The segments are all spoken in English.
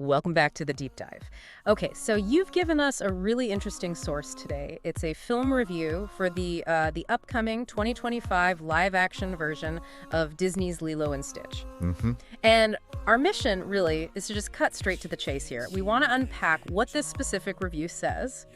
Welcome back to the deep dive. Okay, so you've given us a really interesting source today. It's a film review for the upcoming 2025 live-action version of Disney's Lilo and Stitch. And our mission, really, is to just cut straight to the chase here. We want to unpack what this specific review says.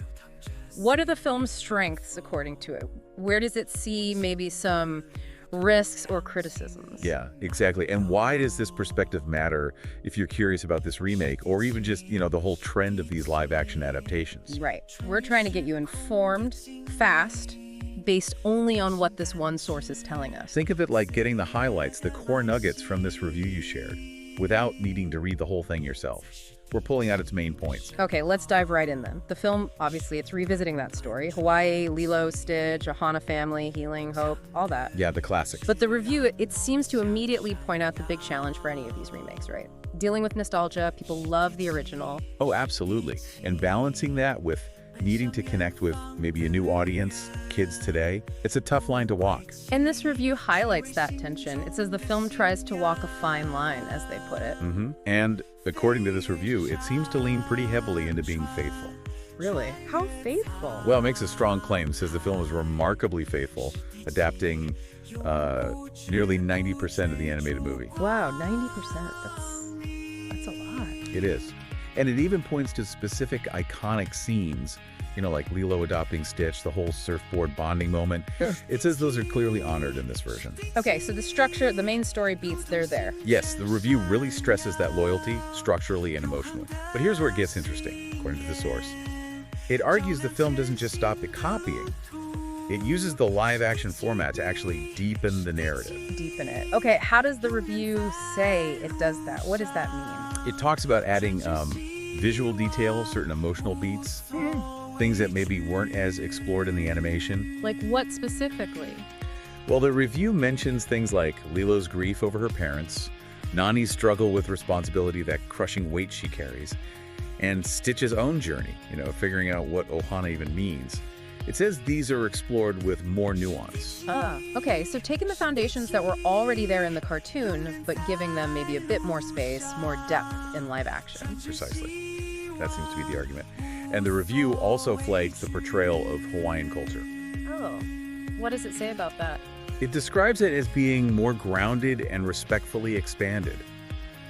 What are the film's strengths, according to it? Where does it see maybe some risks or criticisms? Yeah, exactly. And why does this perspective matter if you're curious about this remake or even just, the whole trend of these live action adaptations? Right. We're trying to get you informed, fast, based only on what this one source is telling us. Think of it like getting the highlights, the core nuggets from this review you shared, without needing to read the whole thing yourself. We're pulling out its main points. Okay, let's dive right in then. The film, obviously, it's revisiting that story. Hawaii, Lilo, Stitch, ohana family, healing, hope, all that. Yeah, the classics. But the review, it seems to immediately point out the big challenge for any of these remakes, right? Dealing with nostalgia, people love the original. Oh, absolutely. And balancing that with needing to connect with maybe a new audience, kids today, it's a tough line to walk. And this review highlights that tension. It says the film tries to walk a fine line, as they put it. And according to this review, it seems to lean pretty heavily into being faithful. Really? How faithful? Well, it makes a strong claim. It says the film is remarkably faithful, adapting nearly 90% of the animated movie. Wow, 90%. That's a lot. It is. And it even points to specific iconic scenes, like Lilo adopting Stitch, the whole surfboard bonding moment. It says those are clearly honored in this version. Okay, so the structure, the main story beats, they're there. Yes, the review really stresses that loyalty, structurally and emotionally. But here's where it gets interesting, according to the source. It argues the film doesn't just stop at copying. It uses the live-action format to actually deepen the narrative. Deepen it. Okay, how does the review say it does that? What does that mean? It talks about adding visual details, certain emotional beats, things that maybe weren't as explored in the animation. Like what specifically? Well, the review mentions things like Lilo's grief over her parents, Nani's struggle with responsibility, that crushing weight she carries, and Stitch's own journey, figuring out what ohana even means. It says these are explored with more nuance. Okay, so taking the foundations that were already there in the cartoon, but giving them maybe a bit more space, more depth in live action. Precisely. That seems to be the argument. And the review also flags the portrayal of Hawaiian culture. Oh, what does it say about that? It describes it as being more grounded and respectfully expanded.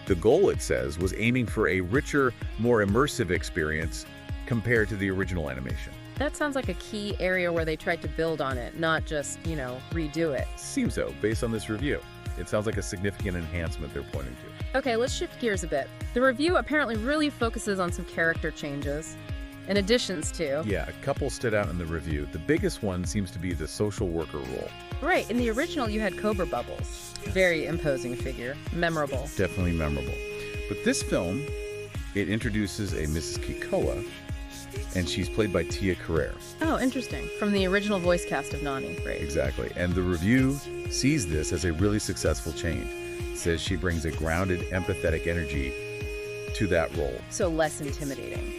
The goal, it says, was aiming for a richer, more immersive experience compared to the original animation. That sounds like a key area where they tried to build on it, not just, redo it. Seems so, based on this review. It sounds like a significant enhancement they're pointing to. Okay, let's shift gears a bit. The review apparently really focuses on some character changes and additions too. Yeah, a couple stood out in the review. The biggest one seems to be the social worker role. Right, in the original you had Cobra Bubbles. Very imposing figure. Memorable. Definitely memorable. But this film, it introduces a Mrs. Kikoa, and she's played by Tia Carrere. Oh, interesting. From the original voice cast of Nani, right? Exactly. And the review sees this as a really successful change. It says she brings a grounded, empathetic energy to that role. So less intimidating.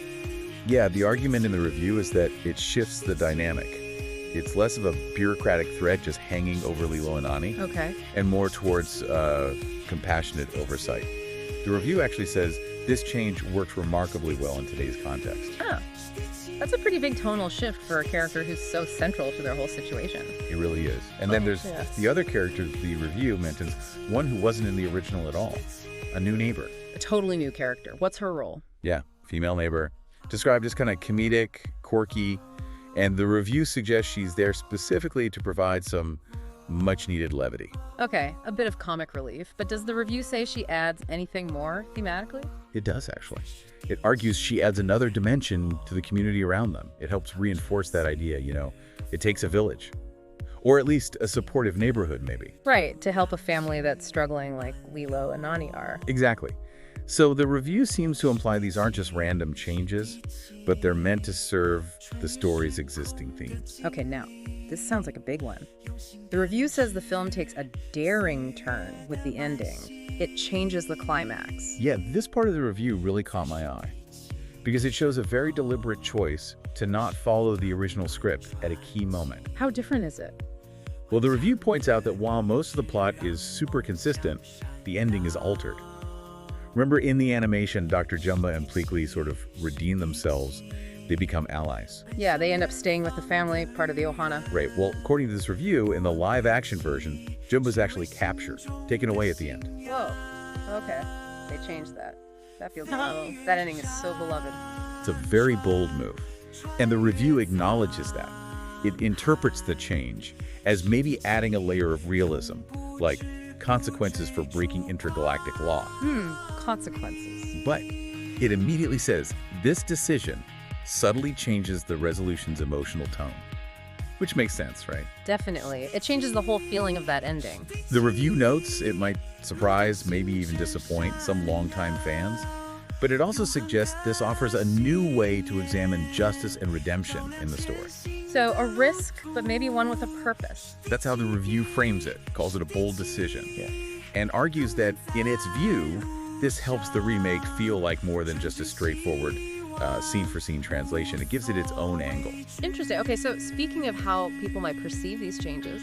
Yeah, the argument in the review is that it shifts the dynamic. It's less of a bureaucratic threat just hanging over Lilo and Nani. Okay. And more towards compassionate oversight. The review actually says this change works remarkably well in today's context. Oh. That's a pretty big tonal shift for a character who's so central to their whole situation. It really is. And then there's the other character the review mentions, one who wasn't in the original at all, a new neighbor. A totally new character. What's her role? Yeah, female neighbor. Described as kind of comedic, quirky, and the review suggests she's there specifically to provide some much-needed levity. Okay, a bit of comic relief, but does the review say she adds anything more thematically? It does, actually. It argues she adds another dimension to the community around them. It helps reinforce that idea, it takes a village. Or at least a supportive neighborhood, maybe. Right, to help a family that's struggling like Lilo and Nani are. Exactly. So the review seems to imply these aren't just random changes, but they're meant to serve the story's existing themes. Okay, now, this sounds like a big one. The review says the film takes a daring turn with the ending. It changes the climax. Yeah, this part of the review really caught my eye, because it shows a very deliberate choice to not follow the original script at a key moment. How different is it? Well, the review points out that while most of the plot is super consistent, the ending is altered. Remember in the animation, Dr. Jumba and Pleakley sort of redeem themselves. They become allies. Yeah, they end up staying with the family, part of the ohana. Right. Well, according to this review, in the live-action version, Jumba's actually captured, taken away at the end. Whoa. Okay. They changed that. That feels oh, that ending is so beloved. It's a very bold move. And the review acknowledges that. It interprets the change as maybe adding a layer of realism, like consequences for breaking intergalactic law. Consequences. But it immediately says this decision subtly changes the resolution's emotional tone. Which makes sense, right? Definitely. It changes the whole feeling of that ending. The review notes it might surprise, maybe even disappoint some longtime fans, but it also suggests this offers a new way to examine justice and redemption in the story. So a risk, but maybe one with a purpose. That's how the review frames it, calls it a bold decision, and argues that, in its view, this helps the remake feel like more than just a straightforward scene-for-scene translation. It gives it its own angle. Interesting. Okay, so speaking of how people might perceive these changes,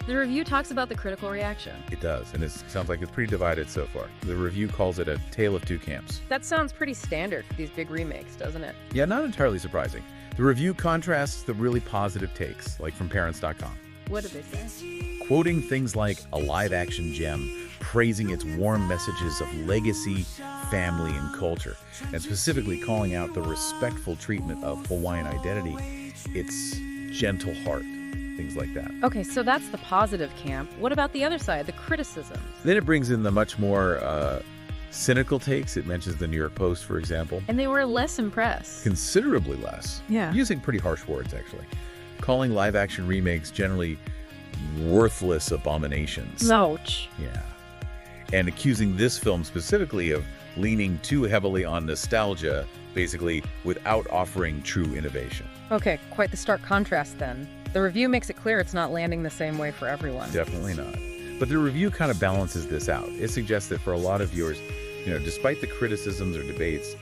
the review talks about the critical reaction. It does, and it sounds like it's pretty divided so far. The review calls it a tale of two camps. That sounds pretty standard for these big remakes, doesn't it? Yeah, not entirely surprising. The review contrasts the really positive takes, like from Parents.com. What did they say? Quoting things like a live-action gem, praising its warm messages of legacy, family, and culture, and specifically calling out the respectful treatment of Hawaiian identity, its gentle heart, things like that. Okay, so that's the positive camp. What about the other side, the criticisms? Then it brings in the much more cynical takes. It mentions the New York Post, for example. And they were less impressed. Considerably less. Yeah. Using pretty harsh words, actually. Calling live-action remakes generally worthless abominations. Ouch. Yeah. And accusing this film specifically of leaning too heavily on nostalgia, basically without offering true innovation. Okay, quite the stark contrast then. The review makes it clear it's not landing the same way for everyone. Definitely not. But the review kind of balances this out. It suggests that for a lot of viewers, despite the criticisms or debates,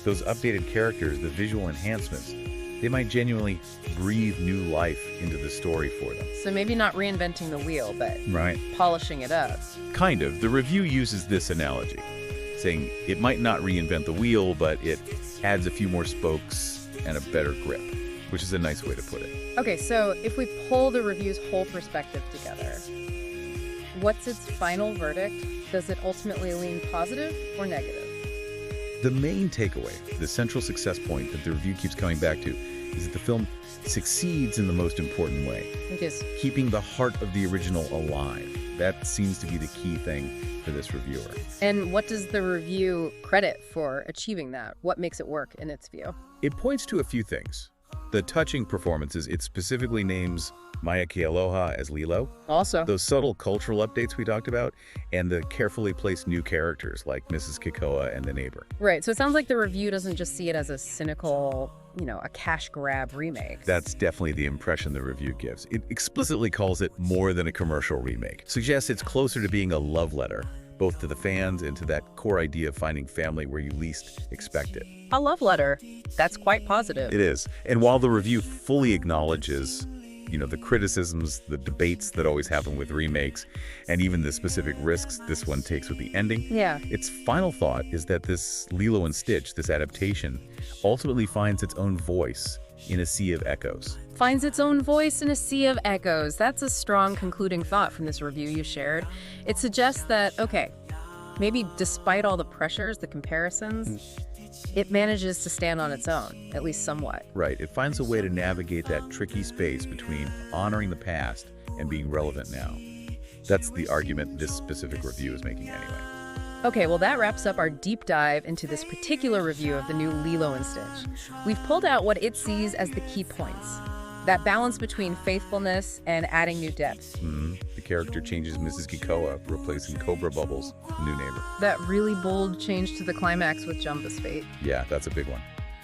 those updated characters, the visual enhancements, they might genuinely breathe new life into the story for them. So maybe not reinventing the wheel, but polishing it up. Kind of. The review uses this analogy, saying it might not reinvent the wheel, but it adds a few more spokes and a better grip, which is a nice way to put it. Okay, so if we pull the review's whole perspective together, what's its final verdict? Does it ultimately lean positive or negative? The main takeaway, the central success point that the review keeps coming back to, is that the film succeeds in the most important way. Which is? Keeping the heart of the original alive. That seems to be the key thing for this reviewer. And what does the review credit for achieving that? What makes it work in its view? It points to a few things. The touching performances, it specifically names Maya Kealoha as Lilo. Also, those subtle cultural updates we talked about, and the carefully placed new characters like Mrs. Kikoa and the neighbor. Right, so it sounds like the review doesn't just see it as a cynical, a cash grab remake. That's definitely the impression the review gives. It explicitly calls it more than a commercial remake. Suggests it's closer to being a love letter, both to the fans and to that core idea of finding family where you least expect it. A love letter. That's quite positive. It is. And while the review fully acknowledges the criticisms, the debates that always happen with remakes, and even the specific risks this one takes with the ending. Yeah. Its final thought is that this Lilo and Stitch, this adaptation, ultimately finds its own voice in a sea of echoes. Finds its own voice in a sea of echoes. That's a strong concluding thought from this review you shared. It suggests that, okay, maybe despite all the pressures, the comparisons, it manages to stand on its own, at least somewhat. Right. It finds a way to navigate that tricky space between honoring the past and being relevant now. That's the argument this specific review is making anyway. Okay, well that wraps up our deep dive into this particular review of the new Lilo and Stitch. We've pulled out what it sees as the key points. That balance between faithfulness and adding new depth. The character changes Mrs. Kikoa, replacing Cobra Bubbles, new neighbor. That really bold change to the climax with Jumba's fate. Yeah, that's a big one.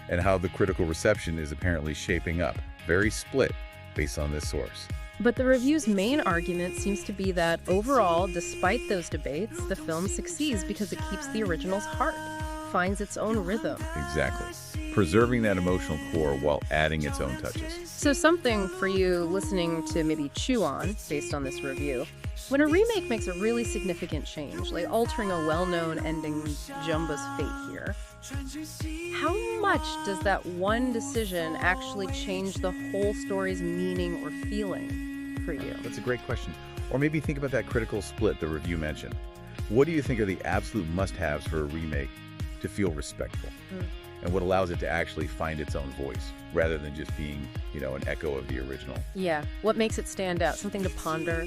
And how the critical reception is apparently shaping up. Very split based on this source. But the review's main argument seems to be that overall, despite those debates, the film succeeds because it keeps the original's heart, finds its own rhythm. Exactly. Preserving that emotional core while adding its own touches. So something for you listening to maybe chew on based on this review. When a remake makes a really significant change, like altering a well-known ending Jumba's fate here, how much does that one decision actually change the whole story's meaning or feeling for you? That's a great question. Or maybe think about that critical split the review mentioned. What do you think are the absolute must-haves for a remake to feel respectful? And what allows it to actually find its own voice, rather than just being, an echo of the original? Yeah, what makes it stand out? Something to ponder?